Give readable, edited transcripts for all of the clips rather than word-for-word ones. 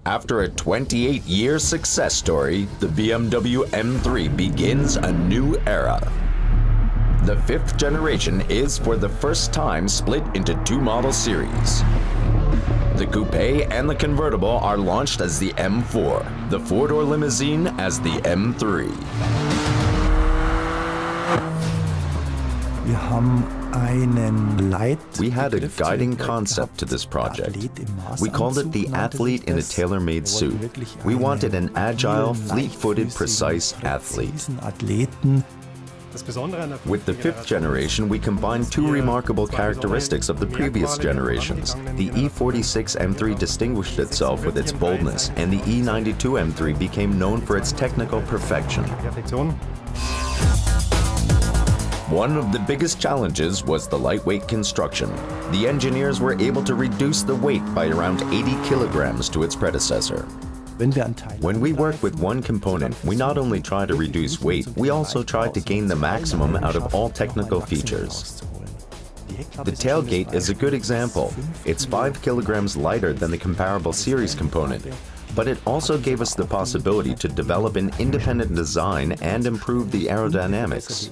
After a 28-year success story, the BMW M3 begins a new era. The fifth generation is for the first time split into two model series. The coupe and the convertible are launched as the M4, the four-door limousine as the M3. We had a guiding concept to this project. We called it the athlete in a tailor-made suit. We wanted an agile, fleet-footed, precise athlete. With the fifth generation, we combined two remarkable characteristics of the previous generations. The E46 M3 distinguished itself with its boldness, and the E92 M3 became known for its technical perfection. One of the biggest challenges was the lightweight construction. The engineers were able to reduce the weight by around 80 kilograms to its predecessor. When we work with one component, we not only try to reduce weight, we also try to gain the maximum out of all technical features. The tailgate is a good example. It's 5 kilograms lighter than the comparable series component, but it also gave us the possibility to develop an independent design and improve the aerodynamics.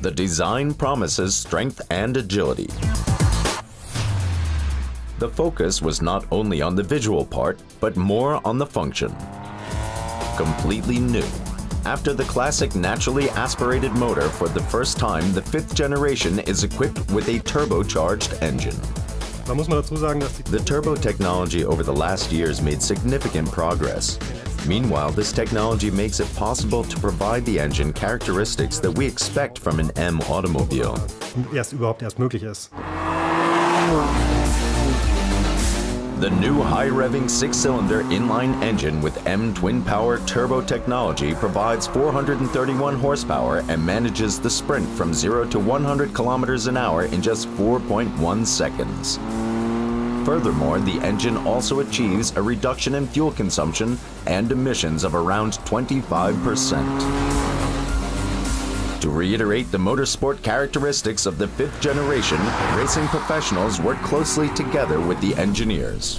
The design promises strength and agility. The focus was not only on the visual part, but more on the function. Completely new. After the classic naturally aspirated motor, for the first time, the fifth generation is equipped with a turbocharged engine. The turbo technology over the last years made significant progress. Meanwhile, this technology makes it possible to provide the engine characteristics that we expect from an M automobile. The new high-revving six-cylinder inline engine with M twin-power turbo technology provides 431 horsepower and manages the sprint from 0 to 100 kilometers an hour in just 4.1 seconds. Furthermore, the engine also achieves a reduction in fuel consumption and emissions of around 25%. To reiterate the motorsport characteristics of the fifth generation, racing professionals work closely together with the engineers.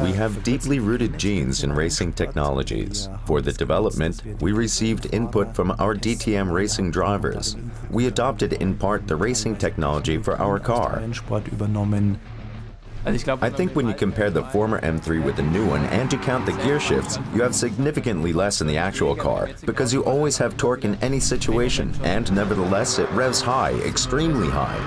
We have deeply rooted genes in racing technologies. For the development, we received input from our DTM racing drivers. We adopted in part the racing technology for our car. I think when you compare the former M3 with the new one and you count the gear shifts, you have significantly less in the actual car, because you always have torque in any situation, and nevertheless it revs high, extremely high.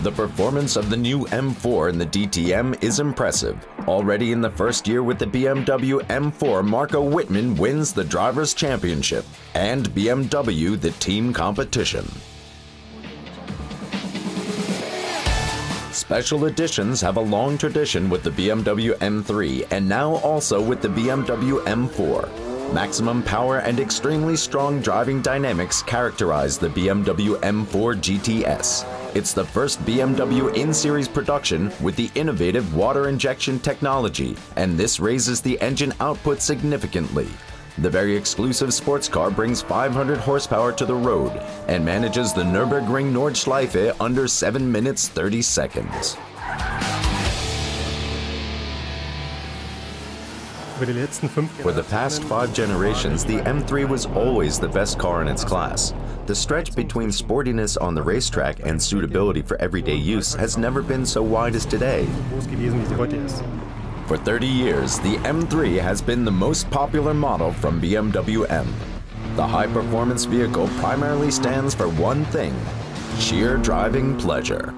The performance of the new M4 in the DTM is impressive. Already in the first year with the BMW M4, Marco Wittmann wins the Drivers' Championship and BMW the team competition. Special editions have a long tradition with the BMW M3 and now also with the BMW M4. Maximum power and extremely strong driving dynamics characterize the BMW M4 GTS. It's the first BMW in-series production with the innovative water injection technology, and this raises the engine output significantly. The very exclusive sports car brings 500 horsepower to the road and manages the Nürburgring Nordschleife under 7 minutes 30 seconds. For the past 5 generations, the M3 was always the best car in its class. The stretch between sportiness on the racetrack and suitability for everyday use has never been so wide as today. For 30 years, the M3 has been the most popular model from BMW M. The high-performance vehicle primarily stands for one thing: sheer driving pleasure.